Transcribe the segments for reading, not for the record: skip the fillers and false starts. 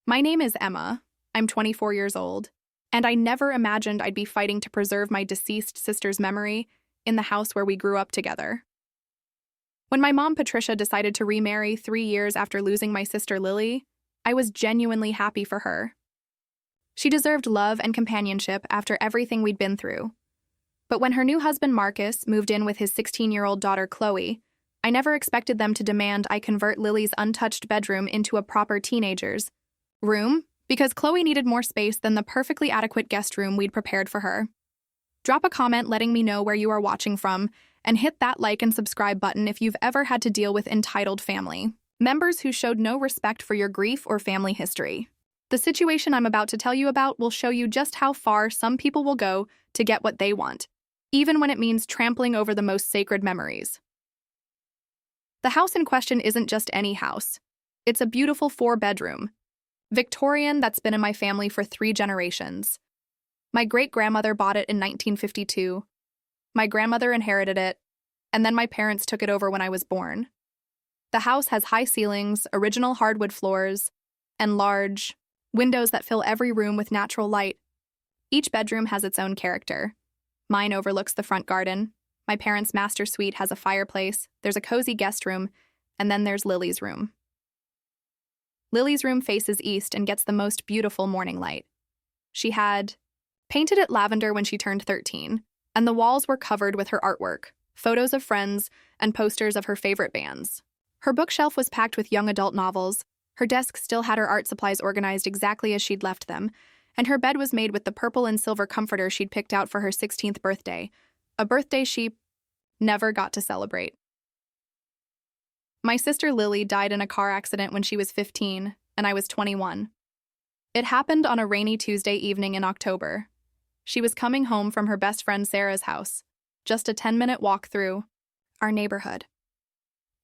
My name is Emma. I'm 24 years old, and I never imagined I'd be fighting to preserve my deceased sister's memory in the house where we grew up together. When my mom, Patricia, decided to remarry 3 years after losing my sister Lily, I was genuinely happy for her. She deserved love and companionship after everything we'd been through. But when her new husband, Marcus, moved in with his 16-year-old daughter, Chloe, I never expected them to demand I convert Lily's untouched bedroom into a proper teenager's room, because Chloe needed more space than the perfectly adequate guest room we'd prepared for her. Drop a comment letting me know where you are watching from, and hit that like and subscribe button if you've ever had to deal with entitled family members who showed no respect for your grief or family history. The situation I'm about to tell you about will show you just how far some people will go to get what they want, even when it means trampling over the most sacred memories. The house in question isn't just any house. It's a beautiful 4-bedroom, Victorian that's been in my family for 3 generations. My great-grandmother bought it in 1952. My grandmother inherited it, and then my parents took it over when I was born. The house has high ceilings, original hardwood floors, and large windows that fill every room with natural light. Each bedroom has its own character. Mine overlooks the front garden. My parents' master suite has a fireplace, there's a cozy guest room, and then there's Lily's room. Lily's room faces east and gets the most beautiful morning light. She had painted it lavender when she turned 13, and the walls were covered with her artwork, photos of friends, and posters of her favorite bands. Her bookshelf was packed with young adult novels, her desk still had her art supplies organized exactly as she'd left them, and her bed was made with the purple and silver comforter she'd picked out for her 16th birthday, a birthday she never got to celebrate. My sister Lily died in a car accident when she was 15, and I was 21. It happened on a rainy Tuesday evening in October. She was coming home from her best friend Sarah's house, just a 10-minute walk through our neighborhood.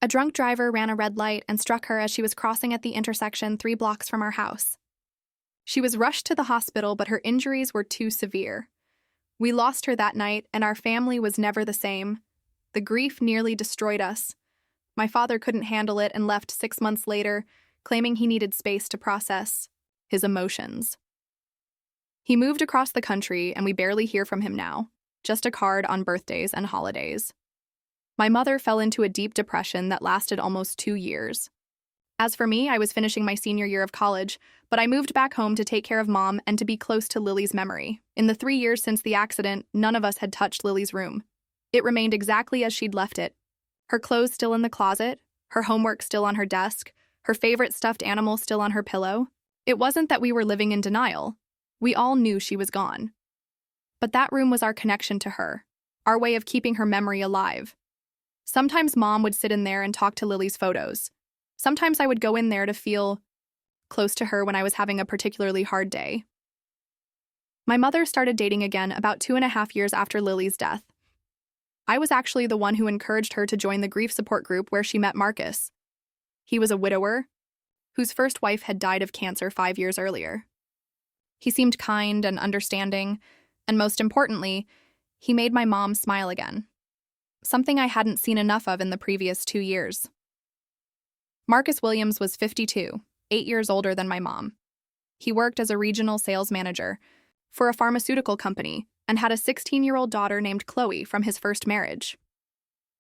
A drunk driver ran a red light and struck her as she was crossing at the intersection 3 blocks from our house. She was rushed to the hospital, but her injuries were too severe. We lost her that night, and our family was never the same. The grief nearly destroyed us. My father couldn't handle it and left 6 months later, claiming he needed space to process his emotions. He moved across the country, and we barely hear from him now, just a card on birthdays and holidays. My mother fell into a deep depression that lasted almost 2 years. As for me, I was finishing my senior year of college, but I moved back home to take care of Mom and to be close to Lily's memory. In the 3 years since the accident, none of us had touched Lily's room. It remained exactly as she'd left it. Her clothes still in the closet, her homework still on her desk, her favorite stuffed animal still on her pillow. It wasn't that we were living in denial. We all knew she was gone. But that room was our connection to her, our way of keeping her memory alive. Sometimes Mom would sit in there and talk to Lily's photos. Sometimes I would go in there to feel close to her when I was having a particularly hard day. My mother started dating again about 2.5 years after Lily's death. I was actually the one who encouraged her to join the grief support group where she met Marcus. He was a widower whose first wife had died of cancer 5 years earlier. He seemed kind and understanding, and most importantly, he made my mom smile again. Something I hadn't seen enough of in the previous 2 years. Marcus Williams was 52, 8 years older than my mom. He worked as a regional sales manager for a pharmaceutical company and had a 16-year-old daughter named Chloe from his first marriage.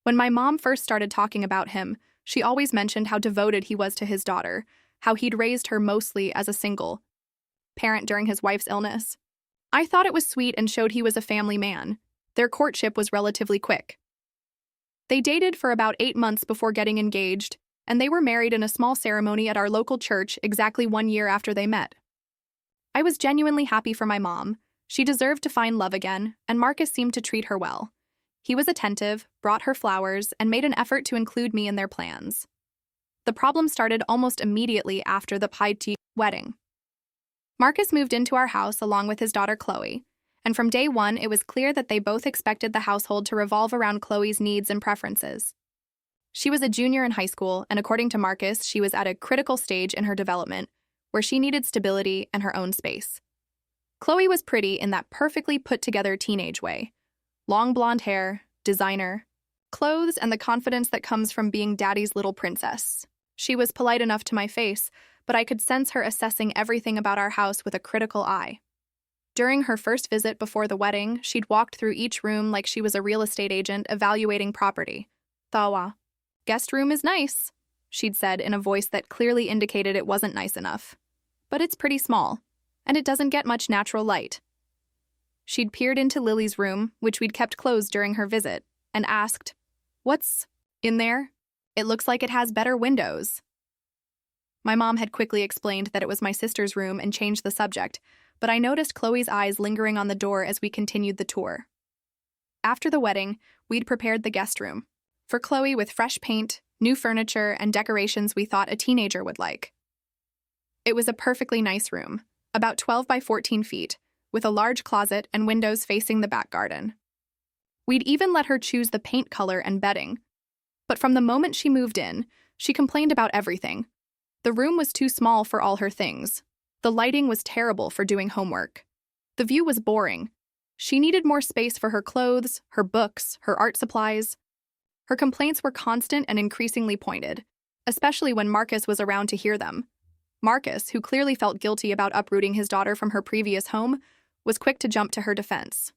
When my mom first started talking about him, she always mentioned how devoted he was to his daughter, how he'd raised her mostly as a single parent during his wife's illness. I thought it was sweet and showed he was a family man. Their courtship was relatively quick. They dated for about 8 months before getting engaged, and they were married in a small ceremony at our local church exactly 1 year after they met. I was genuinely happy for my mom. She deserved to find love again, and Marcus seemed to treat her well. He was attentive, brought her flowers, and made an effort to include me in their plans. The problem started almost immediately after the pie-tea wedding. Marcus moved into our house along with his daughter Chloe, and from day one it was clear that they both expected the household to revolve around Chloe's needs and preferences. She was a junior in high school, and according to Marcus, she was at a critical stage in her development, where she needed stability and her own space. Chloe was pretty in that perfectly put-together teenage way. Long blonde hair, designer, clothes, and the confidence that comes from being daddy's little princess. She was polite enough to my face, but I could sense her assessing everything about our house with a critical eye. During her first visit before the wedding, she'd walked through each room like she was a real estate agent evaluating property. Tawa. Guest room is nice, she'd said in a voice that clearly indicated it wasn't nice enough. But it's pretty small, and it doesn't get much natural light. She'd peered into Lily's room, which we'd kept closed during her visit, and asked, "What's in there? It looks like it has better windows." My mom had quickly explained that it was my sister's room and changed the subject, but I noticed Chloe's eyes lingering on the door as we continued the tour. After the wedding, we'd prepared the guest room for Chloe with fresh paint, new furniture, and decorations we thought a teenager would like. It was a perfectly nice room, about 12 by 14 feet, with a large closet and windows facing the back garden. We'd even let her choose the paint color and bedding. But from the moment she moved in, she complained about everything. The room was too small for all her things. The lighting was terrible for doing homework. The view was boring. She needed more space for her clothes, her books, her art supplies. Her complaints were constant and increasingly pointed, especially when Marcus was around to hear them. Marcus, who clearly felt guilty about uprooting his daughter from her previous home, was quick to jump to her defense.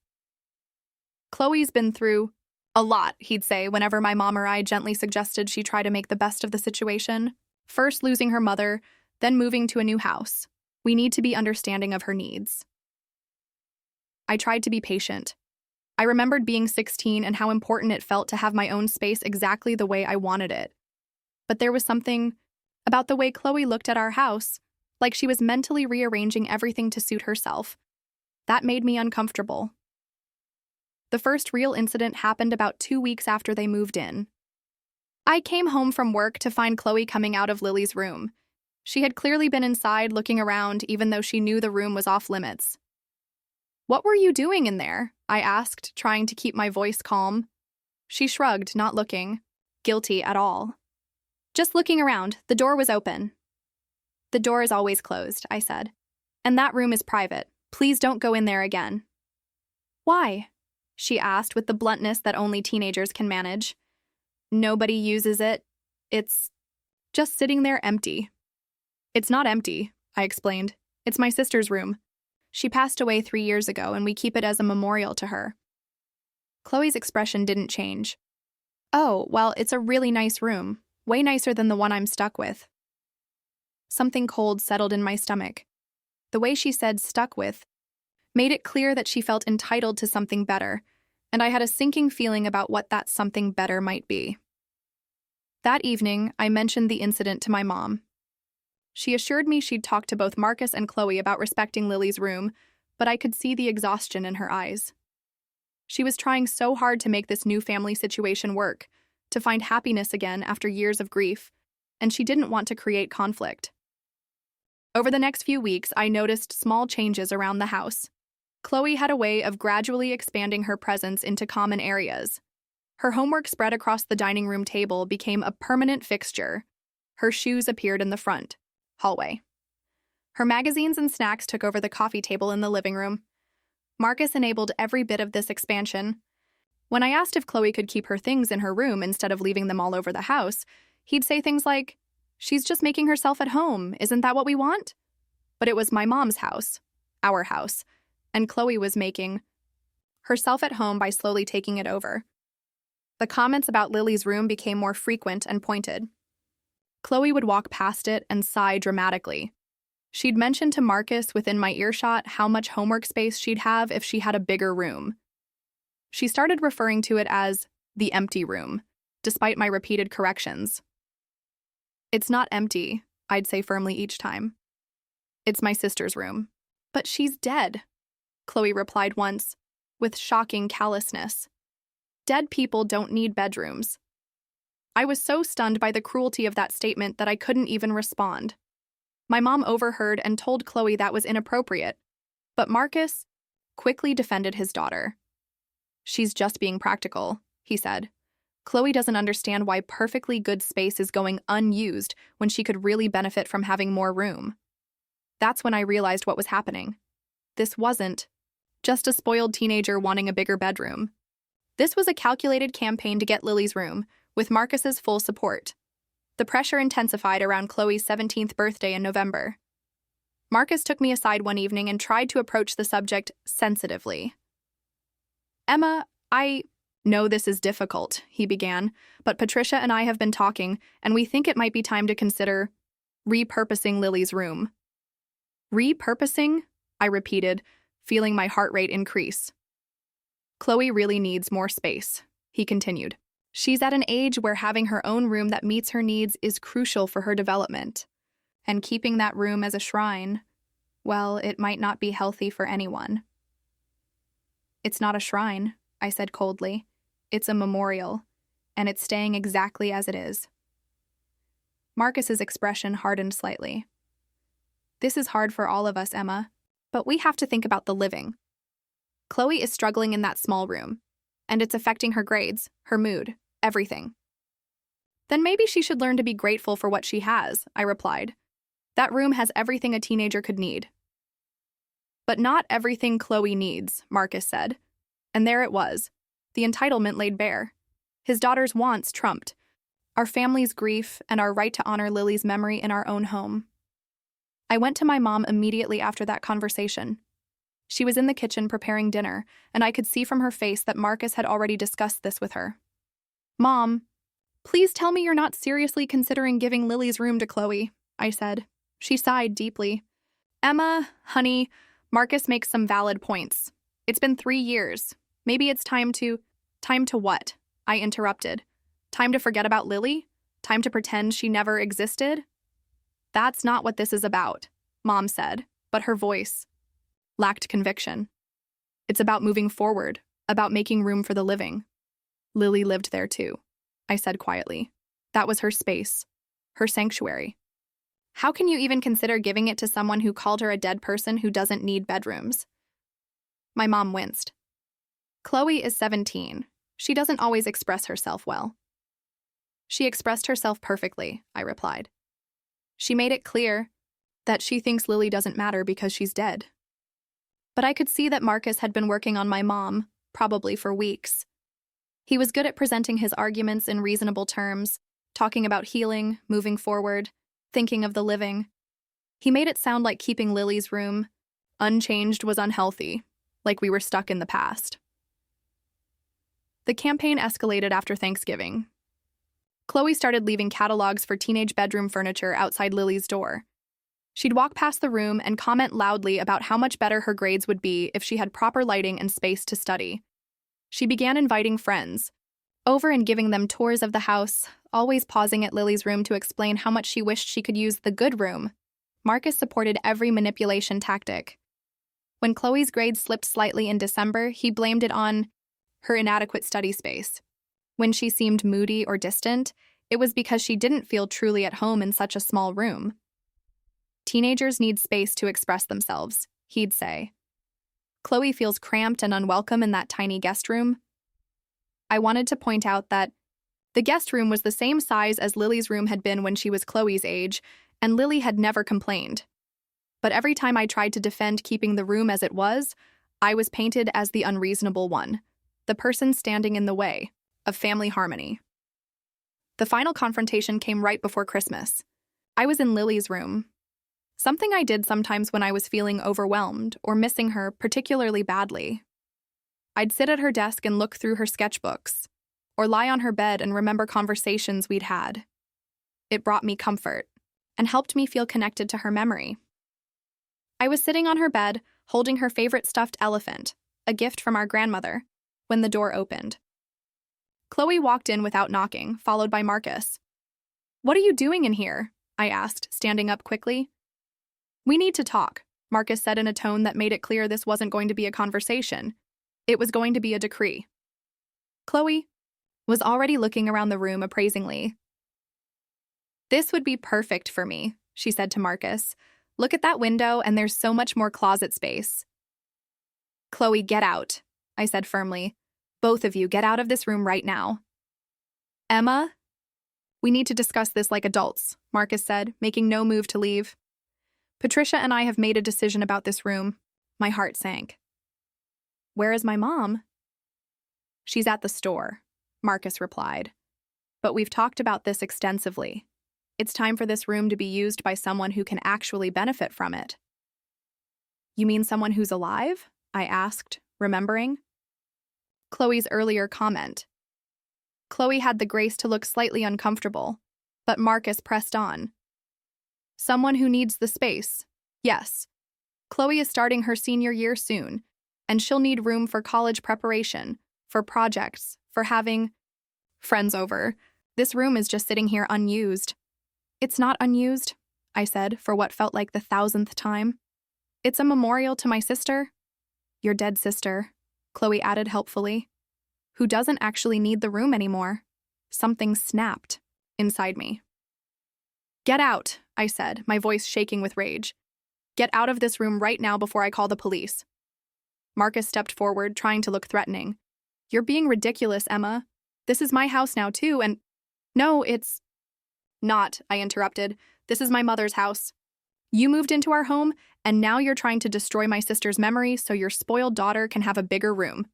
"Chloe's been through a lot," he'd say whenever my mom or I gently suggested she try to make the best of the situation. First losing her mother, then moving to a new house. We need to be understanding of her needs. I tried to be patient. I remembered being 16 and how important it felt to have my own space exactly the way I wanted it. But there was something about the way Chloe looked at our house, like she was mentally rearranging everything to suit herself. That made me uncomfortable. The first real incident happened about 2 weeks after they moved in. I came home from work to find Chloe coming out of Lily's room. She had clearly been inside looking around even though she knew the room was off limits. "What were you doing in there?" I asked, trying to keep my voice calm. She shrugged, not looking guilty at all. "Just looking around. The door was open." "The door is always closed," I said. "And that room is private. Please don't go in there again." "Why?" she asked with the bluntness that only teenagers can manage. "Nobody uses it. It's just sitting there empty." "It's not empty," I explained. "It's my sister's room. She passed away 3 years ago, and we keep it as a memorial to her." Chloe's expression didn't change. "Oh, well, it's a really nice room. Way nicer than the one I'm stuck with." Something cold settled in my stomach. The way she said "stuck with" made it clear that she felt entitled to something better, and I had a sinking feeling about what that something better might be. That evening, I mentioned the incident to my mom. She assured me she'd talked to both Marcus and Chloe about respecting Lily's room, but I could see the exhaustion in her eyes. She was trying so hard to make this new family situation work, to find happiness again after years of grief, and she didn't want to create conflict. Over the next few weeks, I noticed small changes around the house. Chloe had a way of gradually expanding her presence into common areas. Her homework spread across the dining room table became a permanent fixture. Her shoes appeared in the front hallway. Her magazines and snacks took over the coffee table in the living room. Marcus enabled every bit of this expansion. When I asked if Chloe could keep her things in her room instead of leaving them all over the house, he'd say things like, "She's just making herself at home, isn't that what we want?" But it was my mom's house, our house, and Chloe was making herself at home by slowly taking it over. The comments about Lily's room became more frequent and pointed. Chloe would walk past it and sigh dramatically. She'd mention to Marcus within my earshot how much homework space she'd have if she had a bigger room. She started referring to it as the empty room, despite my repeated corrections. "It's not empty," I'd say firmly each time. "It's my sister's room." "But she's dead," Chloe replied once, with shocking callousness. "Dead people don't need bedrooms." I was so stunned by the cruelty of that statement that I couldn't even respond. My mom overheard and told Chloe that was inappropriate, but Marcus quickly defended his daughter. "She's just being practical," he said. "Chloe doesn't understand why perfectly good space is going unused when she could really benefit from having more room." That's when I realized what was happening. This wasn't just a spoiled teenager wanting a bigger bedroom. This was a calculated campaign to get Lily's room, with Marcus's full support. The pressure intensified around Chloe's 17th birthday in November. Marcus took me aside one evening and tried to approach the subject sensitively. "Emma, I know this is difficult," he began, "but Patricia and I have been talking, and we think it might be time to consider repurposing Lily's room." "Repurposing?" I repeated, feeling my heart rate increase. "Chloe really needs more space," he continued. "She's at an age where having her own room that meets her needs is crucial for her development. And keeping that room as a shrine, well, it might not be healthy for anyone." "It's not a shrine," I said coldly. "It's a memorial, and it's staying exactly as it is." Marcus's expression hardened slightly. "This is hard for all of us, Emma, but we have to think about the living. Chloe is struggling in that small room, and it's affecting her grades, her mood, everything." "Then maybe she should learn to be grateful for what she has," I replied. "That room has everything a teenager could need." "But not everything Chloe needs," Marcus said. And there it was, the entitlement laid bare. His daughter's wants trumped our family's grief and our right to honor Lily's memory in our own home. I went to my mom immediately after that conversation. She was in the kitchen preparing dinner, and I could see from her face that Marcus had already discussed this with her. "Mom, please tell me you're not seriously considering giving Lily's room to Chloe," I said. She sighed deeply. "Emma, honey, Marcus makes some valid points. It's been 3 years. Maybe it's time to..." "Time to what?" I interrupted. "Time to forget about Lily? Time to pretend she never existed?" "That's not what this is about," Mom said, but her voice lacked conviction. "It's about moving forward, about making room for the living." "Lily lived there too," I said quietly. "That was her space, her sanctuary. How can you even consider giving it to someone who called her a dead person who doesn't need bedrooms?" My mom winced. "Chloe is 17. She doesn't always express herself well." "She expressed herself perfectly," I replied. "She made it clear that she thinks Lily doesn't matter because she's dead." But I could see that Marcus had been working on my mom, probably for weeks. He was good at presenting his arguments in reasonable terms, talking about healing, moving forward, thinking of the living. He made it sound like keeping Lily's room unchanged was unhealthy, like we were stuck in the past. The campaign escalated after Thanksgiving. Chloe started leaving catalogs for teenage bedroom furniture outside Lily's door. She'd walk past the room and comment loudly about how much better her grades would be if she had proper lighting and space to study. She began inviting friends over and giving them tours of the house, always pausing at Lily's room to explain how much she wished she could use the good room. Marcus supported every manipulation tactic. When Chloe's grades slipped slightly in December, he blamed it on her inadequate study space. When she seemed moody or distant, it was because she didn't feel truly at home in such a small room. "Teenagers need space to express themselves," he'd say. "Chloe feels cramped and unwelcome in that tiny guest room." I wanted to point out that the guest room was the same size as Lily's room had been when she was Chloe's age, and Lily had never complained. But every time I tried to defend keeping the room as it was, I was painted as the unreasonable one, the person standing in the way of family harmony. The final confrontation came right before Christmas. I was in Lily's room. Something I did sometimes when I was feeling overwhelmed or missing her particularly badly. I'd sit at her desk and look through her sketchbooks, or lie on her bed and remember conversations we'd had. It brought me comfort and helped me feel connected to her memory. I was sitting on her bed, holding her favorite stuffed elephant, a gift from our grandmother, when the door opened. Chloe walked in without knocking, followed by Marcus. "What are you doing in here?" I asked, standing up quickly. "We need to talk," Marcus said in a tone that made it clear this wasn't going to be a conversation. It was going to be a decree. Chloe was already looking around the room appraisingly. "This would be perfect for me," she said to Marcus. "Look at that window, and there's so much more closet space." "Chloe, get out," I said firmly. "Both of you, get out of this room right now." "Emma?" "We need to discuss this like adults," Marcus said, making no move to leave. "Patricia and I have made a decision about this room." My heart sank. "Where is my mom?" "She's at the store," Marcus replied. "But we've talked about this extensively. It's time for this room to be used by someone who can actually benefit from it. You mean someone who's alive? I asked, remembering Chloe's earlier comment. Chloe had the grace to look slightly uncomfortable, but Marcus pressed on. Someone who needs the space. Yes. Chloe is starting her senior year soon, and she'll need room for college preparation, for projects, for having friends over. This room is just sitting here unused. It's not unused, I said for what felt like the 1,000th time. It's a memorial to my sister. Your dead sister, Chloe added helpfully, who doesn't actually need the room anymore. Something snapped inside me. Get out, I said, my voice shaking with rage. Get out of this room right now before I call the police. Marcus stepped forward, trying to look threatening. You're being ridiculous, Emma. This is my house now, too, and… No, it's… Not, I interrupted. This is my mother's house. You moved into our home, and now you're trying to destroy my sister's memory so your spoiled daughter can have a bigger room.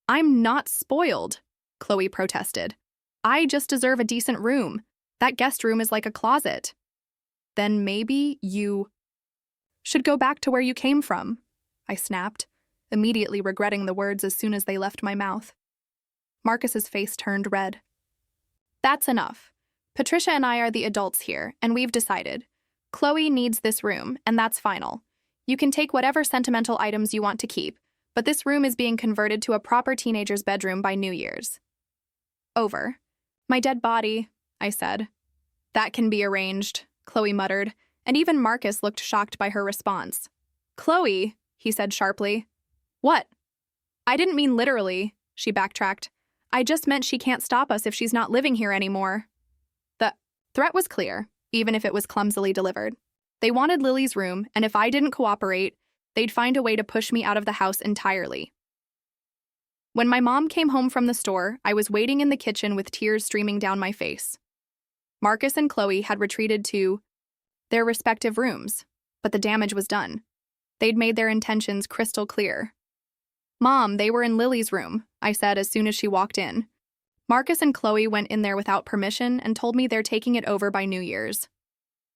I'm not spoiled, Chloe protested. I just deserve a decent room. That guest room is like a closet. Then maybe you should go back to where you came from, I snapped, immediately regretting the words as soon as they left my mouth. Marcus's face turned red. That's enough. Patricia and I are the adults here, and we've decided. Chloe needs this room, and that's final. You can take whatever sentimental items you want to keep, but this room is being converted to a proper teenager's bedroom by New Year's. Over. My dead body, I said. That can be arranged, Chloe muttered, and even Marcus looked shocked by her response. Chloe, he said sharply. What? I didn't mean literally, she backtracked. I just meant she can't stop us if she's not living here anymore. The threat was clear, even if it was clumsily delivered. They wanted Lily's room, and if I didn't cooperate, they'd find a way to push me out of the house entirely. When my mom came home from the store, I was waiting in the kitchen with tears streaming down my face. Marcus and Chloe had retreated to their respective rooms, but the damage was done. They'd made their intentions crystal clear. Mom, they were in Lily's room, I said as soon as she walked in. Marcus and Chloe went in there without permission and told me they're taking it over by New Year's.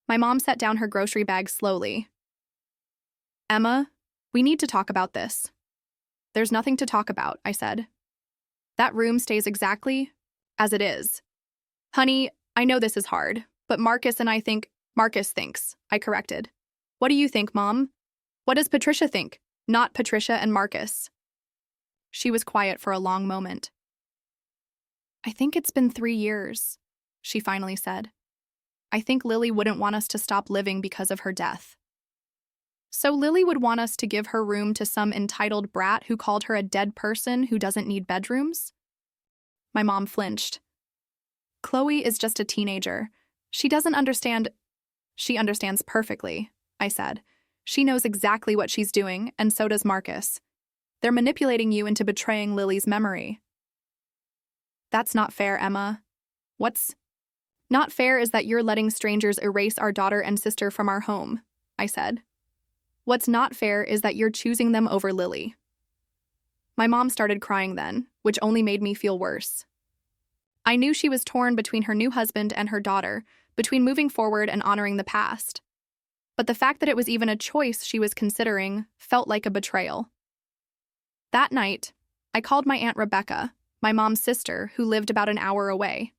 My mom set down her grocery bag slowly. Emma, we need to talk about this. There's nothing to talk about, I said. That room stays exactly as it is. Honey, I know this is hard, but Marcus thinks, I corrected. What do you think, Mom? What does Patricia think? Not Patricia and Marcus. She was quiet for a long moment. I think it's been 3 years, she finally said. I think Lily wouldn't want us to stop living because of her death. So Lily would want us to give her room to some entitled brat who called her a dead person who doesn't need bedrooms? My mom flinched. Chloe is just a teenager. She doesn't understand. She understands perfectly, I said. She knows exactly what she's doing, and so does Marcus. They're manipulating you into betraying Lily's memory. That's not fair, Emma. What's not fair is that you're letting strangers erase our daughter and sister from our home, I said. What's not fair is that you're choosing them over Lily. My mom started crying then, which only made me feel worse. I knew she was torn between her new husband and her daughter, between moving forward and honoring the past. But the fact that it was even a choice she was considering felt like a betrayal. That night, I called my Aunt Rebecca, my mom's sister, who lived about an hour away.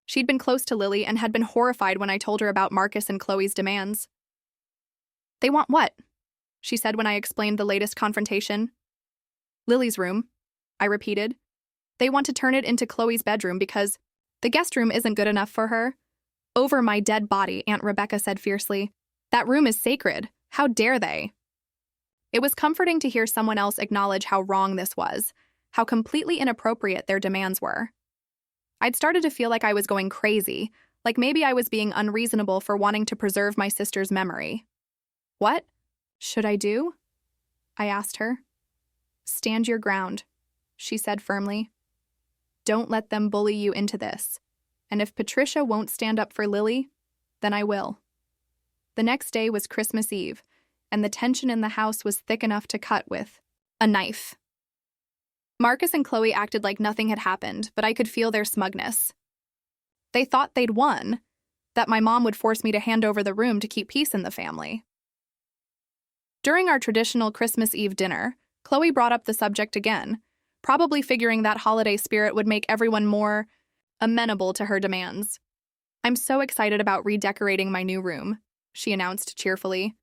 She'd been close to Lily and had been horrified when I told her about Marcus and Chloe's demands. They want what? She said when I explained the latest confrontation. Lily's room, I repeated. They want to turn it into Chloe's bedroom because the guest room isn't good enough for her. Over my dead body, Aunt Rebecca said fiercely. That room is sacred. How dare they? It was comforting to hear someone else acknowledge how wrong this was, how completely inappropriate their demands were. I'd started to feel like I was going crazy, like maybe I was being unreasonable for wanting to preserve my sister's memory. What should I do? I asked her. Stand your ground, she said firmly. Don't let them bully you into this. And if Patricia won't stand up for Lily, then I will. The next day was Christmas Eve, and the tension in the house was thick enough to cut with a knife. Marcus and Chloe acted like nothing had happened, but I could feel their smugness. They thought they'd won. that my mom would force me to hand over the room to keep peace in the family. During our traditional Christmas Eve dinner, Chloe brought up the subject again, probably figuring that holiday spirit would make everyone more amenable to her demands. "I'm so excited about redecorating my new room," she announced cheerfully.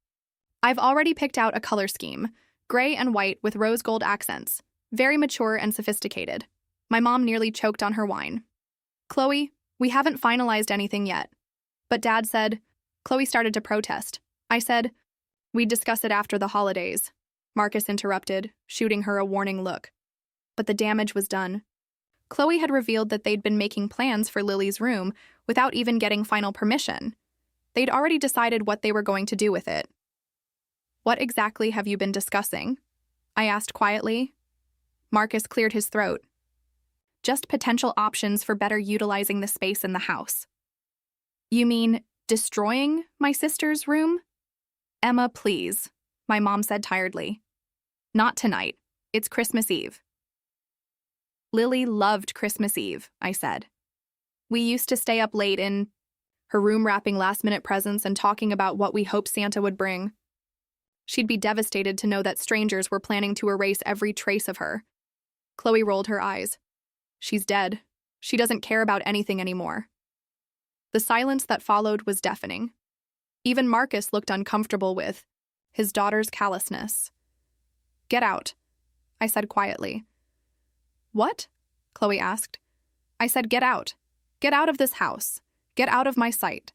"I've already picked out a color scheme, gray and white with rose gold accents, very mature and sophisticated." My mom nearly choked on her wine. "Chloe, we haven't finalized anything yet." "But Dad said—" Chloe started to protest. I said, "We'd discuss it after the holidays," Marcus interrupted, shooting her a warning look. But the damage was done. Chloe had revealed that they'd been making plans for Lily's room without even getting final permission. They'd already decided what they were going to do with it. "What exactly have you been discussing?" I asked quietly. Marcus cleared his throat. "Just potential options for better utilizing the space in the house." "You mean destroying my sister's room?" "Emma, please," my mom said tiredly. "Not tonight. It's Christmas Eve." "Lily loved Christmas Eve," I said. "We used to stay up late in her room wrapping last-minute presents and talking about what we hoped Santa would bring. She'd be devastated to know that strangers were planning to erase every trace of her." Chloe rolled her eyes. "She's dead. She doesn't care about anything anymore." The silence that followed was deafening. Even Marcus looked uncomfortable with his daughter's callousness. "Get out," I said quietly. "What?" Chloe asked. I said, "Get out. Get out of this house. Get out of my sight.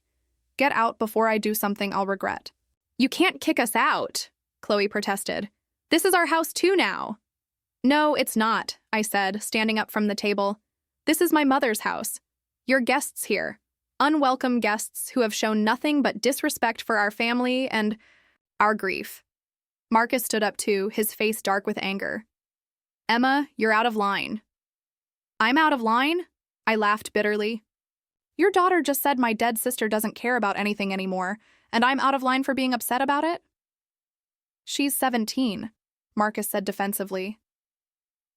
Get out before I do something I'll regret." "You can't kick us out," Chloe protested. "This is our house too now." "No, it's not," I said, standing up from the table. "This is my mother's house. You're guests here. Unwelcome guests who have shown nothing but disrespect for our family and our grief." Marcus stood up too, his face dark with anger. "Emma, you're out of line." "I'm out of line?" I laughed bitterly. "Your daughter just said my dead sister doesn't care about anything anymore, and I'm out of line for being upset about it?" "She's 17, Marcus said defensively.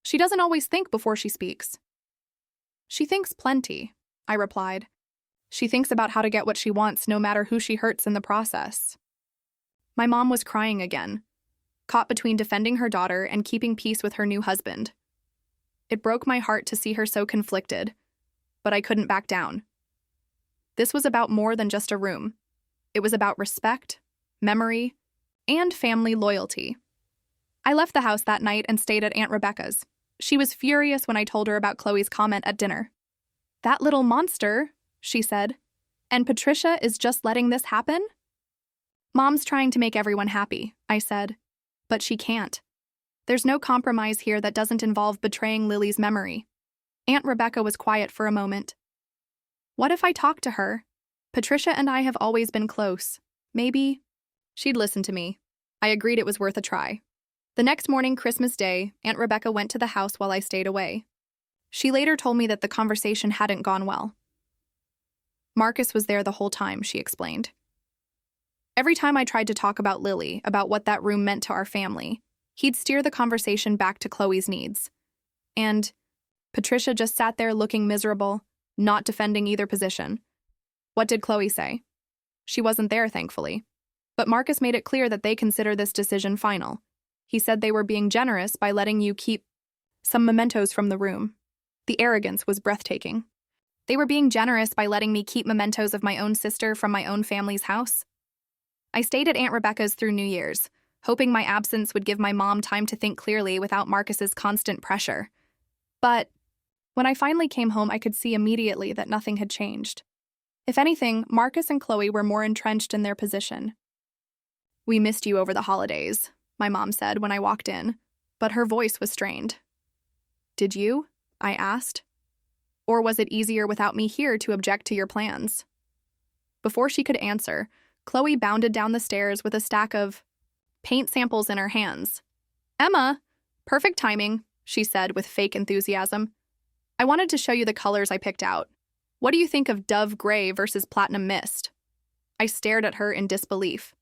"She doesn't always think before she speaks." "She thinks plenty," I replied. "She thinks about how to get what she wants, no matter who she hurts in the process." My mom was crying again, caught between defending her daughter and keeping peace with her new husband. It broke my heart to see her so conflicted, but I couldn't back down. This was about more than just a room. It was about respect, memory, and family loyalty. I left the house that night and stayed at Aunt Rebecca's. She was furious when I told her about Chloe's comment at dinner. "That little monster," she said, "and Patricia is just letting this happen?" "Mom's trying to make everyone happy," I said, "but she can't. There's no compromise here that doesn't involve betraying Lily's memory." Aunt Rebecca was quiet for a moment. "What if I talk to her? Patricia and I have always been close. Maybe—" She'd listen to me. I agreed it was worth a try. The next morning, Christmas Day, Aunt Rebecca went to the house while I stayed away. She later told me that the conversation hadn't gone well. "Marcus was there the whole time," she explained. "Every time I tried to talk about Lily, about what that room meant to our family, he'd steer the conversation back to Chloe's needs. And Patricia just sat there looking miserable, not defending either position. What did Chloe say? She wasn't there, thankfully. But Marcus made it clear that they consider this decision final. He said they were being generous by letting you keep some mementos from the room. The arrogance was breathtaking. They were being generous by letting me keep mementos of my own sister from my own family's house. I stayed at Aunt Rebecca's through New Year's, hoping my absence would give my mom time to think clearly without Marcus's constant pressure. But when I finally came home, I could see immediately that nothing had changed. If anything, Marcus and Chloe were more entrenched in their position. "We missed you over the holidays," my mom said when I walked in, but her voice was strained. "Did you?" I asked. "Or was it easier without me here to object to your plans?" Before she could answer, Chloe bounded down the stairs with a stack of paint samples in her hands. "Emma, perfect timing," she said with fake enthusiasm. "I wanted to show you the colors I picked out. What do you think of Dove Gray versus Platinum Mist?" I stared at her in disbelief.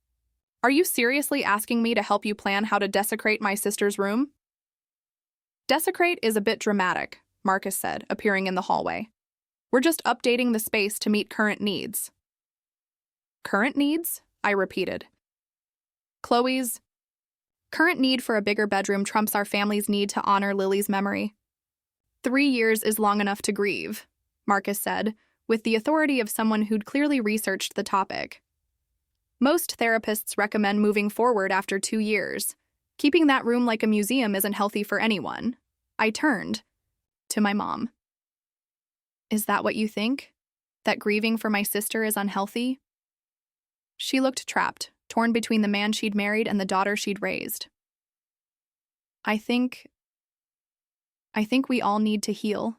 "Are you seriously asking me to help you plan how to desecrate my sister's room?" "Desecrate is a bit dramatic," Marcus said, appearing in the hallway. "We're just updating the space to meet current needs." Current needs? I repeated. Chloe's current need for a bigger bedroom trumps our family's need to honor Lily's memory. 3 years is long enough to grieve, Marcus said, with the authority of someone who'd clearly researched the topic. Most therapists recommend moving forward after 2 years. Keeping that room like a museum isn't healthy for anyone. I turned to my mom. Is that what you think? That grieving for my sister is unhealthy? She looked trapped, torn between the man she'd married and the daughter she'd raised. I think we all need to heal,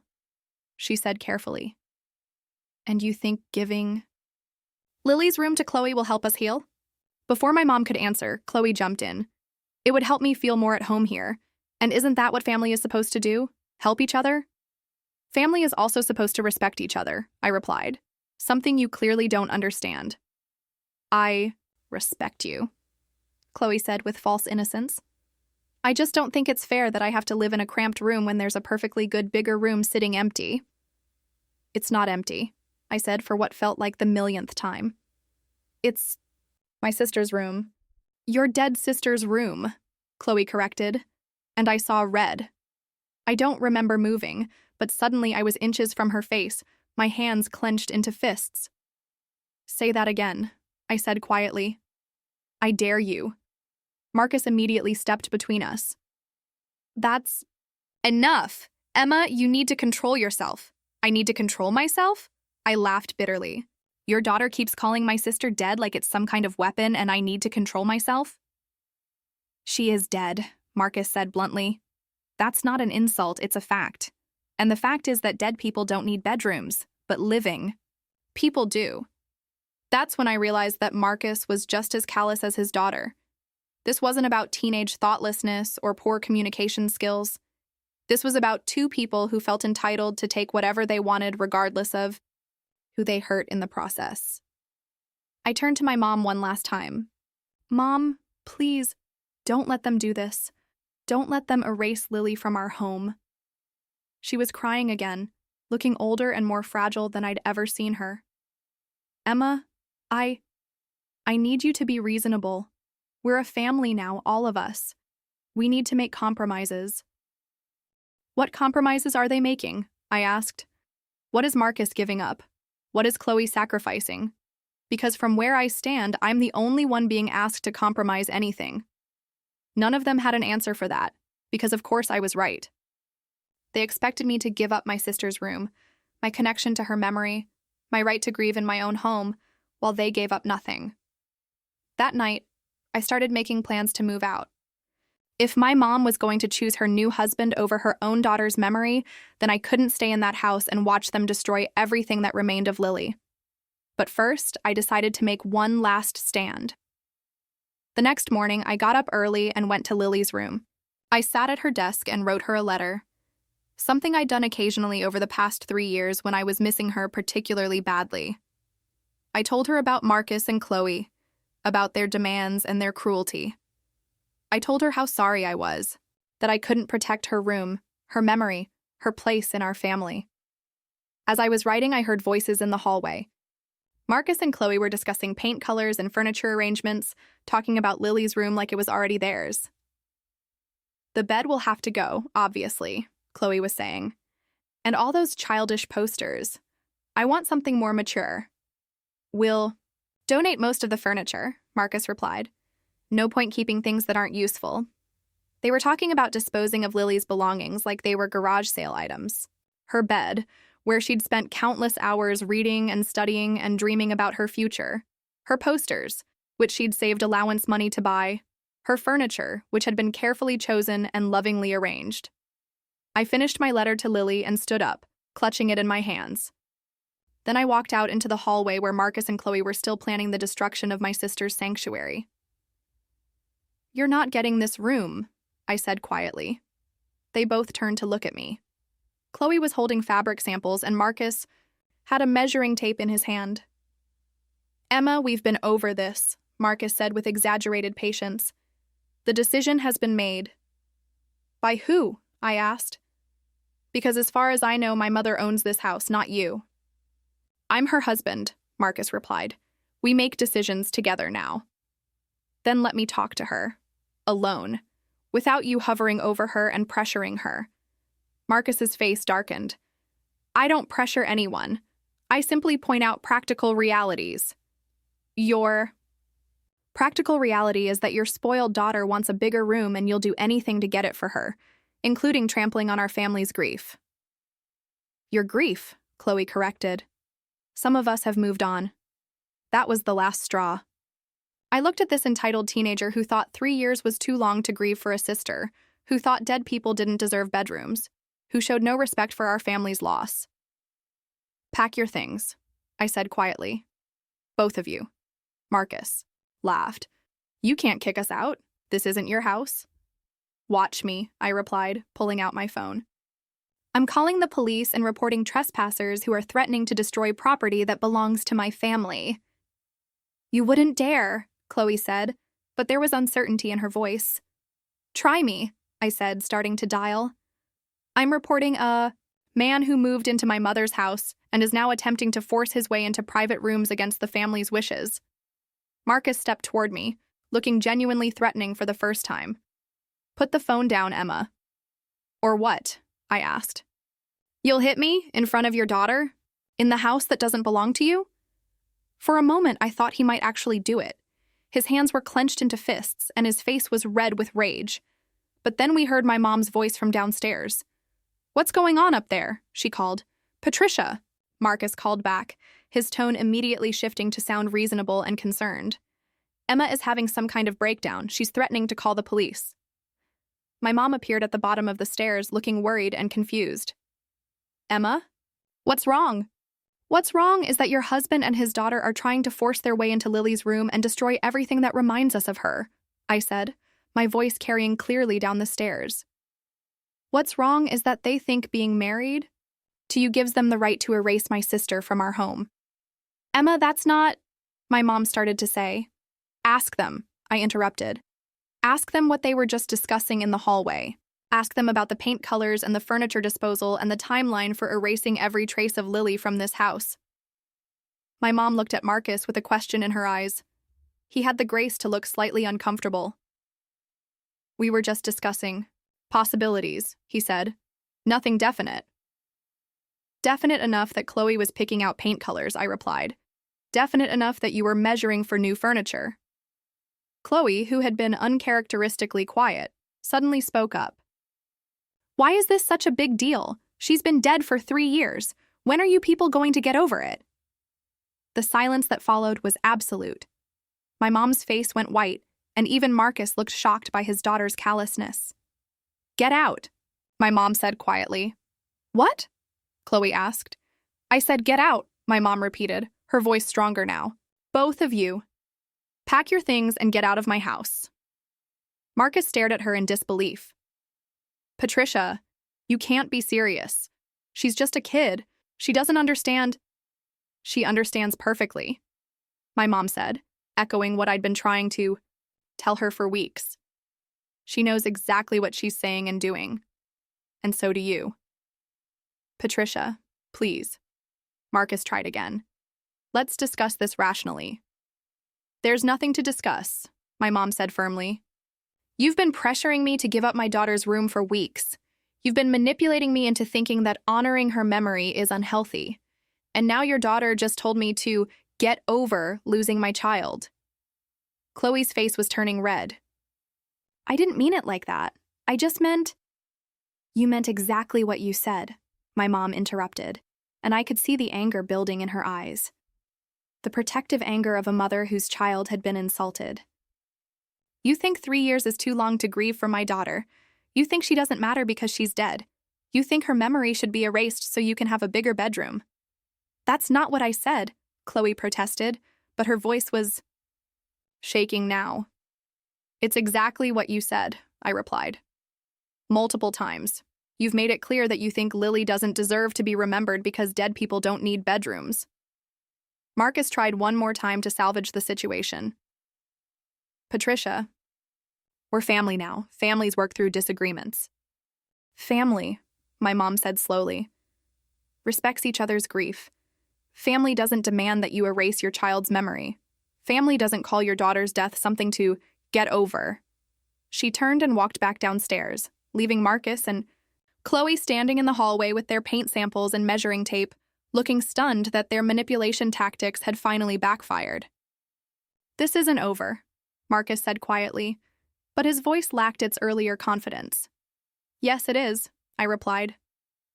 she said carefully. And you think giving Lily's room to Chloe will help us heal? Before my mom could answer, Chloe jumped in. It would help me feel more at home here. And isn't that what family is supposed to do? Help each other? Family is also supposed to respect each other, I replied. Something you clearly don't understand. I respect you, Chloe said with false innocence. I just don't think it's fair that I have to live in a cramped room when there's a perfectly good bigger room sitting empty. It's not empty, I said for what felt like the millionth time. It's my sister's room. Your dead sister's room, Chloe corrected, and I saw red. I don't remember moving, but suddenly I was inches from her face, my hands clenched into fists. Say that again, I said quietly. I dare you. Marcus immediately stepped between us. That's enough. Emma, you need to control yourself. I need to control myself? I laughed bitterly. Your daughter keeps calling my sister dead like it's some kind of weapon and I need to control myself? She is dead, Marcus said bluntly. That's not an insult, it's a fact. And the fact is that dead people don't need bedrooms, but living people do. That's when I realized that Marcus was just as callous as his daughter. This wasn't about teenage thoughtlessness or poor communication skills. This was about two people who felt entitled to take whatever they wanted regardless of who they hurt in the process. I turned to my mom one last time. Mom, please, don't let them do this. Don't let them erase Lily from our home. She was crying again, looking older and more fragile than I'd ever seen her. Emma, I need you to be reasonable. We're a family now, all of us. We need to make compromises. What compromises are they making? I asked. What is Marcus giving up? What is Chloe sacrificing? Because from where I stand, I'm the only one being asked to compromise anything. None of them had an answer for that, because of course I was right. They expected me to give up my sister's room, my connection to her memory, my right to grieve in my own home, while they gave up nothing. That night, I started making plans to move out. If my mom was going to choose her new husband over her own daughter's memory, then I couldn't stay in that house and watch them destroy everything that remained of Lily. But first, I decided to make one last stand. The next morning, I got up early and went to Lily's room. I sat at her desk and wrote her a letter. Something I'd done occasionally over the past 3 years when I was missing her particularly badly. I told her about Marcus and Chloe, about their demands and their cruelty. I told her how sorry I was, that I couldn't protect her room, her memory, her place in our family. As I was writing, I heard voices in the hallway. Marcus and Chloe were discussing paint colors and furniture arrangements, talking about Lily's room like it was already theirs. The bed will have to go, obviously, Chloe was saying. And all those childish posters. I want something more mature. We'll donate most of the furniture, Marcus replied. No point keeping things that aren't useful. They were talking about disposing of Lily's belongings like they were garage sale items. Her bed, where she'd spent countless hours reading and studying and dreaming about her future. Her posters, which she'd saved allowance money to buy. Her furniture, which had been carefully chosen and lovingly arranged. I finished my letter to Lily and stood up, clutching it in my hands. Then I walked out into the hallway where Marcus and Chloe were still planning the destruction of my sister's sanctuary. You're not getting this room, I said quietly. They both turned to look at me. Chloe was holding fabric samples and Marcus had a measuring tape in his hand. Emma, we've been over this, Marcus said with exaggerated patience. The decision has been made. By who? I asked. Because as far as I know, my mother owns this house, not you. I'm her husband, Marcus replied. We make decisions together now. Then let me talk to her. Alone. Without you hovering over her and pressuring her. Marcus's face darkened. I don't pressure anyone. I simply point out practical realities. Your practical reality is that your spoiled daughter wants a bigger room and you'll do anything to get it for her, including trampling on our family's grief. Your grief, Chloe corrected. Some of us have moved on. That was the last straw. I looked at this entitled teenager who thought 3 years was too long to grieve for a sister, who thought dead people didn't deserve bedrooms, who showed no respect for our family's loss. Pack your things, I said quietly. Both of you. Marcus laughed. You can't kick us out. This isn't your house. Watch me, I replied, pulling out my phone. I'm calling the police and reporting trespassers who are threatening to destroy property that belongs to my family. You wouldn't dare, Chloe said, but there was uncertainty in her voice. Try me, I said, starting to dial. I'm reporting a man who moved into my mother's house and is now attempting to force his way into private rooms against the family's wishes. Marcus stepped toward me, looking genuinely threatening for the first time. Put the phone down, Emma. Or what? I asked. You'll hit me in front of your daughter? In the house that doesn't belong to you? For a moment, I thought he might actually do it. His hands were clenched into fists, and his face was red with rage. But then we heard my mom's voice from downstairs. What's going on up there? She called. Patricia, Marcus called back, his tone immediately shifting to sound reasonable and concerned. Emma is having some kind of breakdown. She's threatening to call the police. My mom appeared at the bottom of the stairs, looking worried and confused. Emma? What's wrong? What's wrong is that your husband and his daughter are trying to force their way into Lily's room and destroy everything that reminds us of her, I said, my voice carrying clearly down the stairs. What's wrong is that they think being married to you gives them the right to erase my sister from our home. Emma, that's not, my mom started to say. Ask them, I interrupted. Ask them what they were just discussing in the hallway. Ask them about the paint colors and the furniture disposal and the timeline for erasing every trace of Lily from this house. My mom looked at Marcus with a question in her eyes. He had the grace to look slightly uncomfortable. We were just discussing possibilities, he said. Nothing definite. Definite enough that Chloe was picking out paint colors, I replied. Definite enough that you were measuring for new furniture. Chloe, who had been uncharacteristically quiet, suddenly spoke up. Why is this such a big deal? She's been dead for 3 years. When are you people going to get over it? The silence that followed was absolute. My mom's face went white, and even Marcus looked shocked by his daughter's callousness. Get out, my mom said quietly. What? Chloe asked. I said get out, my mom repeated, her voice stronger now. Both of you. Pack your things and get out of my house. Marcus stared at her in disbelief. Patricia, you can't be serious. She's just a kid. She doesn't understand. She understands perfectly, my mom said, echoing what I'd been trying to tell her for weeks. She knows exactly what she's saying and doing. And so do you. Patricia, please. Marcus tried again. Let's discuss this rationally. There's nothing to discuss, my mom said firmly. You've been pressuring me to give up my daughter's room for weeks. You've been manipulating me into thinking that honoring her memory is unhealthy. And now your daughter just told me to get over losing my child. Chloe's face was turning red. I didn't mean it like that. I just meant... You meant exactly what you said, my mom interrupted, and I could see the anger building in her eyes. The protective anger of a mother whose child had been insulted. You think 3 years is too long to grieve for my daughter. You think she doesn't matter because she's dead. You think her memory should be erased so you can have a bigger bedroom. That's not what I said, Chloe protested, but her voice was shaking now. It's exactly what you said, I replied. Multiple times. You've made it clear that you think Lily doesn't deserve to be remembered because dead people don't need bedrooms. Marcus tried one more time to salvage the situation. Patricia, we're family now. Families work through disagreements. Family, my mom said slowly, respects each other's grief. Family doesn't demand that you erase your child's memory. Family doesn't call your daughter's death something to get over. She turned and walked back downstairs, leaving Marcus and Chloe standing in the hallway with their paint samples and measuring tape, looking stunned that their manipulation tactics had finally backfired. "This isn't over," Marcus said quietly, but his voice lacked its earlier confidence. "Yes, it is," I replied.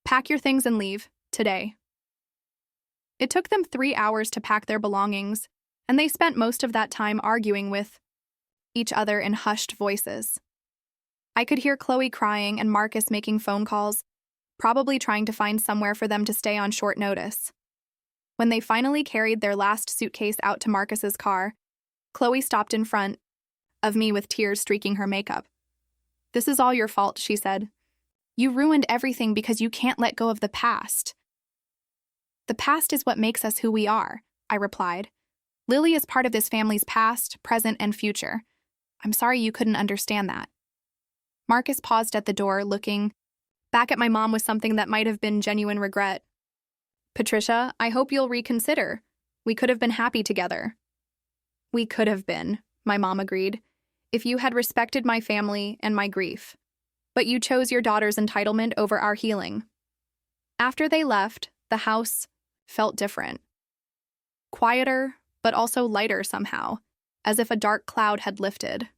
"Pack your things and leave, today." It took them 3 hours to pack their belongings, and they spent most of that time arguing with each other in hushed voices. I could hear Chloe crying and Marcus making phone calls, probably trying to find somewhere for them to stay on short notice. When they finally carried their last suitcase out to Marcus's car, Chloe stopped in front of me with tears streaking her makeup. "This is all your fault," she said. "You ruined everything because you can't let go of the past." "The past is what makes us who we are," I replied. "Lily is part of this family's past, present, and future. I'm sorry you couldn't understand that." Marcus paused at the door, looking back at my mom with something that might have been genuine regret. "Patricia, I hope you'll reconsider. We could have been happy together." "We could have been," my mom agreed, "if you had respected my family and my grief. But you chose your daughter's entitlement over our healing." After they left, the house felt different. Quieter, but also lighter somehow, as if a dark cloud had lifted.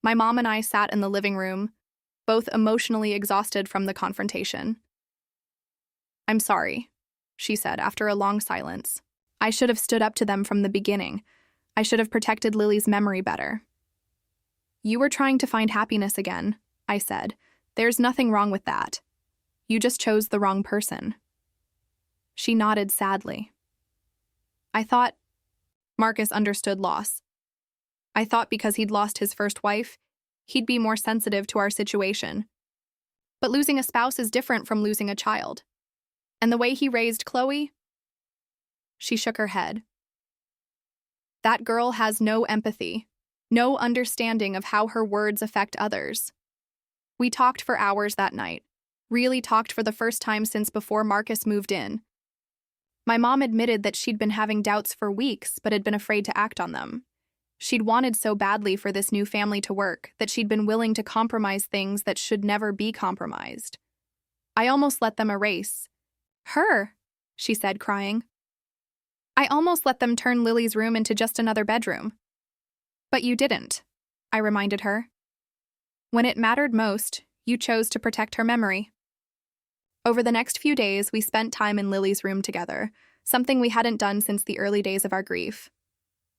My mom and I sat in the living room, both emotionally exhausted from the confrontation. "I'm sorry," she said after a long silence. "I should have stood up to them from the beginning. I should have protected Lily's memory better." "You were trying to find happiness again," I said. "There's nothing wrong with that. You just chose the wrong person." She nodded sadly. "I thought—" Marcus understood loss. "I thought because he'd lost his first wife, he'd be more sensitive to our situation. But losing a spouse is different from losing a child. And the way he raised Chloe—" She shook her head. "That girl has no empathy, no understanding of how her words affect others." We talked for hours that night, really talked for the first time since before Marcus moved in. My mom admitted that she'd been having doubts for weeks but had been afraid to act on them. She'd wanted so badly for this new family to work that she'd been willing to compromise things that should never be compromised. I almost let them erase her, she said, crying. "I almost let them turn Lily's room into just another bedroom." "But you didn't," I reminded her. "When it mattered most, you chose to protect her memory." Over the next few days, we spent time in Lily's room together, something we hadn't done since the early days of our grief.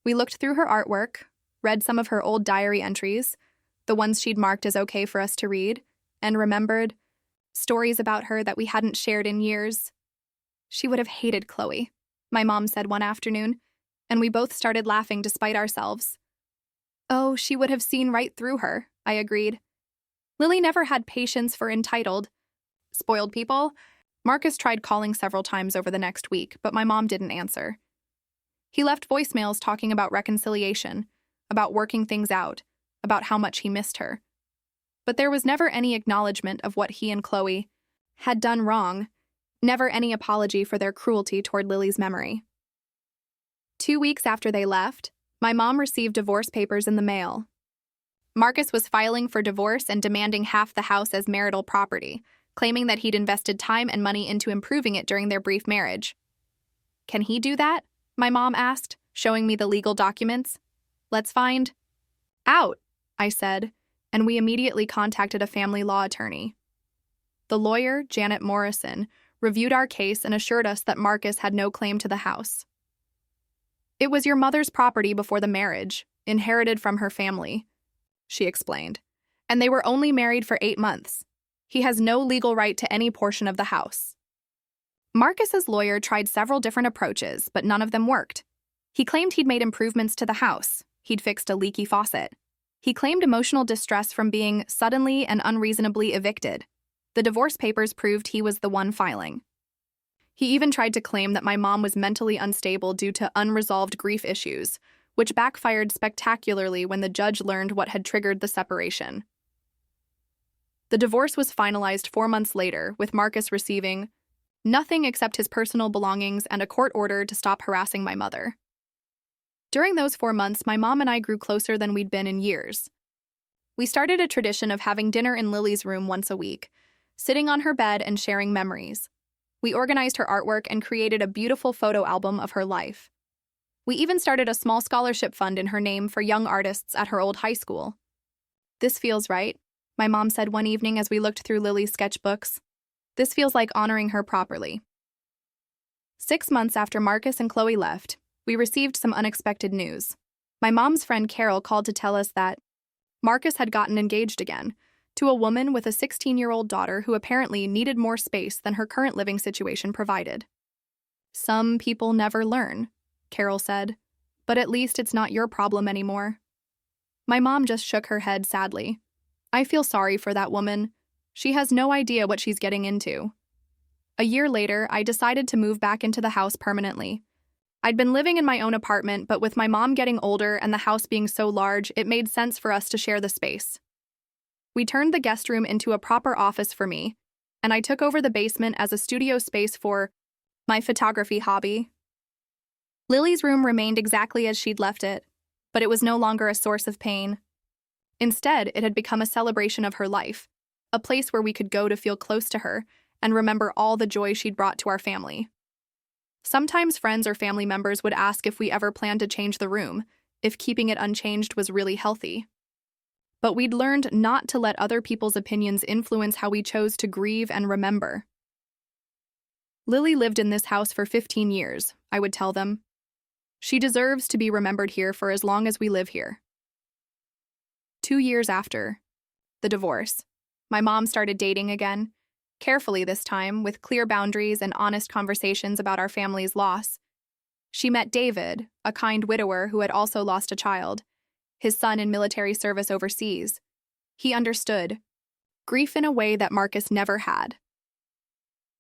We looked through her artwork, read some of her old diary entries, the ones she'd marked as okay for us to read, and remembered stories about her that we hadn't shared in years. "She would have hated Chloe," my mom said one afternoon, and we both started laughing despite ourselves. "Oh, she would have seen right through her," I agreed. Lily never had patience for entitled, spoiled people. Marcus tried calling several times over the next week, but my mom didn't answer. He left voicemails talking about reconciliation, about working things out, about how much he missed her. But there was never any acknowledgement of what he and Chloe had done wrong, never any apology for their cruelty toward Lily's memory. 2 weeks after they left, my mom received divorce papers in the mail. Marcus was filing for divorce and demanding half the house as marital property, claiming that he'd invested time and money into improving it during their brief marriage. "Can he do that?" my mom asked, showing me the legal documents. "Let's find out," I said, and we immediately contacted a family law attorney. The lawyer, Janet Morrison, reviewed our case and assured us that Marcus had no claim to the house. "It was your mother's property before the marriage, inherited from her family," she explained, "and they were only married for 8 months. He has no legal right to any portion of the house." Marcus's lawyer tried several different approaches, but none of them worked. He claimed he'd made improvements to the house. He'd fixed a leaky faucet. He claimed emotional distress from being suddenly and unreasonably evicted. The divorce papers proved he was the one filing. He even tried to claim that my mom was mentally unstable due to unresolved grief issues, which backfired spectacularly when the judge learned what had triggered the separation. The divorce was finalized 4 months later, with Marcus receiving nothing except his personal belongings and a court order to stop harassing my mother. During those 4 months, my mom and I grew closer than we'd been in years. We started a tradition of having dinner in Lily's room once a week, sitting on her bed and sharing memories. We organized her artwork and created a beautiful photo album of her life. We even started a small scholarship fund in her name for young artists at her old high school. "This feels right," my mom said one evening as we looked through Lily's sketchbooks. "This feels like honoring her properly." 6 months after Marcus and Chloe left, we received some unexpected news. My mom's friend Carol called to tell us that Marcus had gotten engaged again, to a woman with a 16-year-old daughter who apparently needed more space than her current living situation provided. "Some people never learn," Carol said, "but at least it's not your problem anymore." My mom just shook her head sadly. "I feel sorry for that woman. She has no idea what she's getting into." A year later, I decided to move back into the house permanently. I'd been living in my own apartment, but with my mom getting older and the house being so large, it made sense for us to share the space. We turned the guest room into a proper office for me, and I took over the basement as a studio space for my photography hobby. Lily's room remained exactly as she'd left it, but it was no longer a source of pain. Instead, it had become a celebration of her life, a place where we could go to feel close to her and remember all the joy she'd brought to our family. Sometimes friends or family members would ask if we ever planned to change the room, if keeping it unchanged was really healthy. But we'd learned not to let other people's opinions influence how we chose to grieve and remember. "Lily lived in this house for 15 years, I would tell them. "She deserves to be remembered here for as long as we live here." 2 years after the divorce, my mom started dating again, carefully this time, with clear boundaries and honest conversations about our family's loss. She met David, a kind widower who had also lost a child, his son in military service overseas. He understood grief in a way that Marcus never had.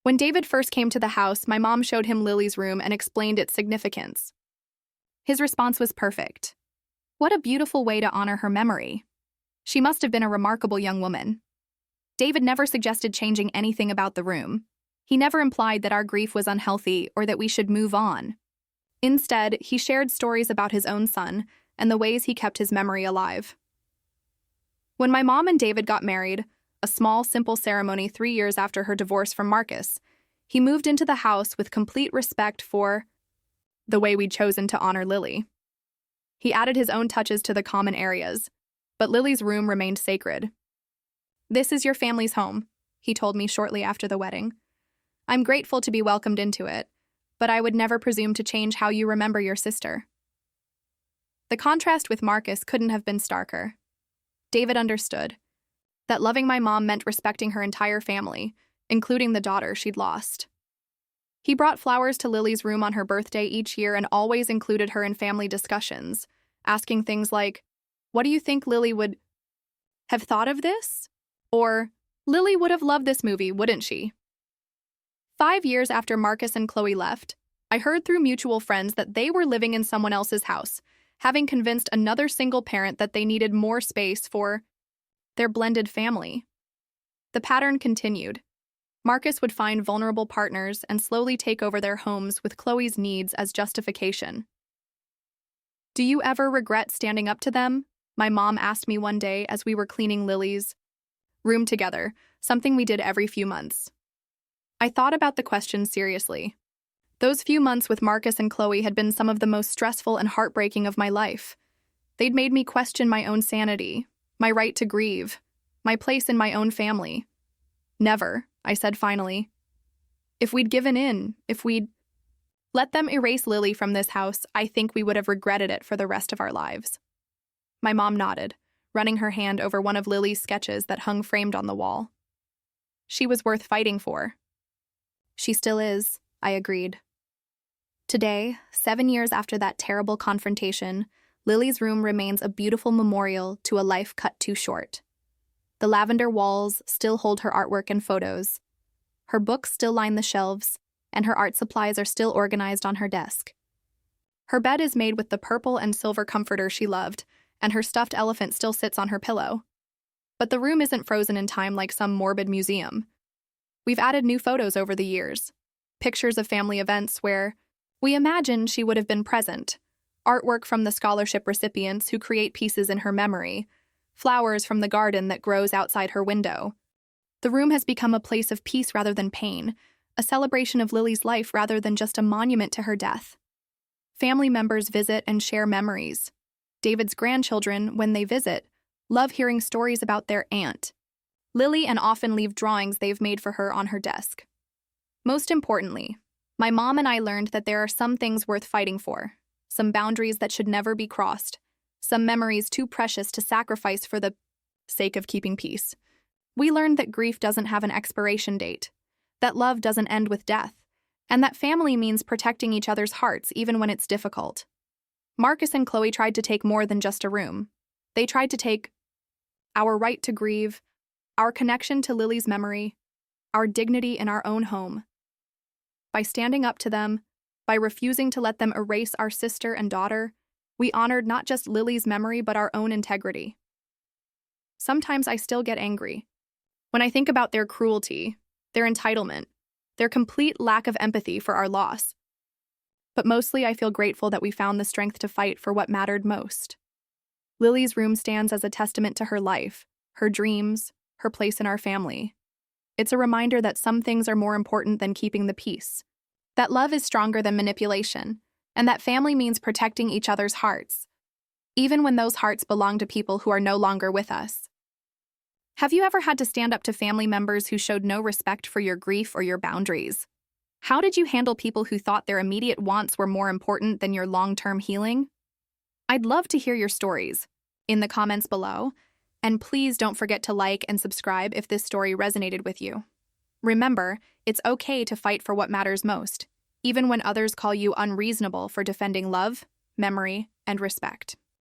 When David first came to the house, my mom showed him Lily's room and explained its significance. His response was perfect. What a beautiful way to honor her memory. She must have been a remarkable young woman. David never suggested changing anything about the room. He never implied that our grief was unhealthy or that we should move on. Instead, he shared stories about his own son and the ways he kept his memory alive. When my mom and David got married, a small, simple ceremony 3 years after her divorce from Marcus, he moved into the house with complete respect for the way we'd chosen to honor Lily. He added his own touches to the common areas, but Lily's room remained sacred. "This is your family's home," he told me shortly after the wedding. "I'm grateful to be welcomed into it, but I would never presume to change how you remember your sister." The contrast with Marcus couldn't have been starker. David understood that loving my mom meant respecting her entire family, including the daughter she'd lost. He brought flowers to Lily's room on her birthday each year and always included her in family discussions, asking things like, "What do you think Lily would have thought of this?" Or, "Lily would have loved this movie, wouldn't she?" 5 years after Marcus and Chloe left, I heard through mutual friends that they were living in someone else's house, having convinced another single parent that they needed more space for their blended family. The pattern continued. Marcus would find vulnerable partners and slowly take over their homes with Chloe's needs as justification. "Do you ever regret standing up to them?" my mom asked me one day as we were cleaning Lily's room together, something we did every few months. I thought about the question seriously. Those few months with Marcus and Chloe had been some of the most stressful and heartbreaking of my life. They'd made me question my own sanity, my right to grieve, my place in my own family. "Never," I said finally. "If we'd given in, if we'd let them erase Lily from this house, I think we would have regretted it for the rest of our lives." My mom nodded, running her hand over one of Lily's sketches that hung framed on the wall. "She was worth fighting for." "She still is," I agreed. Today, 7 years after that terrible confrontation, Lily's room remains a beautiful memorial to a life cut too short. The lavender walls still hold her artwork and photos. Her books still line the shelves, and her art supplies are still organized on her desk. Her bed is made with the purple and silver comforter she loved, and her stuffed elephant still sits on her pillow. But the room isn't frozen in time like some morbid museum. We've added new photos over the years, pictures of family events where we imagined she would have been present, artwork from the scholarship recipients who create pieces in her memory, flowers from the garden that grows outside her window. The room has become a place of peace rather than pain, a celebration of Lily's life rather than just a monument to her death. Family members visit and share memories. David's grandchildren, when they visit, love hearing stories about their aunt, Lily, and often leave drawings they've made for her on her desk. Most importantly, my mom and I learned that there are some things worth fighting for, some boundaries that should never be crossed, some memories too precious to sacrifice for the sake of keeping peace. We learned that grief doesn't have an expiration date, that love doesn't end with death, and that family means protecting each other's hearts even when it's difficult. Marcus and Chloe tried to take more than just a room. They tried to take our right to grieve, our connection to Lily's memory, our dignity in our own home. By standing up to them, by refusing to let them erase our sister and daughter, we honored not just Lily's memory but our own integrity. Sometimes I still get angry when I think about their cruelty, their entitlement, their complete lack of empathy for our loss. But mostly I feel grateful that we found the strength to fight for what mattered most. Lily's room stands as a testament to her life, her dreams, her place in our family. It's a reminder that some things are more important than keeping the peace, that love is stronger than manipulation, and that family means protecting each other's hearts, even when those hearts belong to people who are no longer with us. Have you ever had to stand up to family members who showed no respect for your grief or your boundaries? How did you handle people who thought their immediate wants were more important than your long-term healing? I'd love to hear your stories in the comments below, and please don't forget to like and subscribe if this story resonated with you. Remember, it's okay to fight for what matters most, even when others call you unreasonable for defending love, memory, and respect.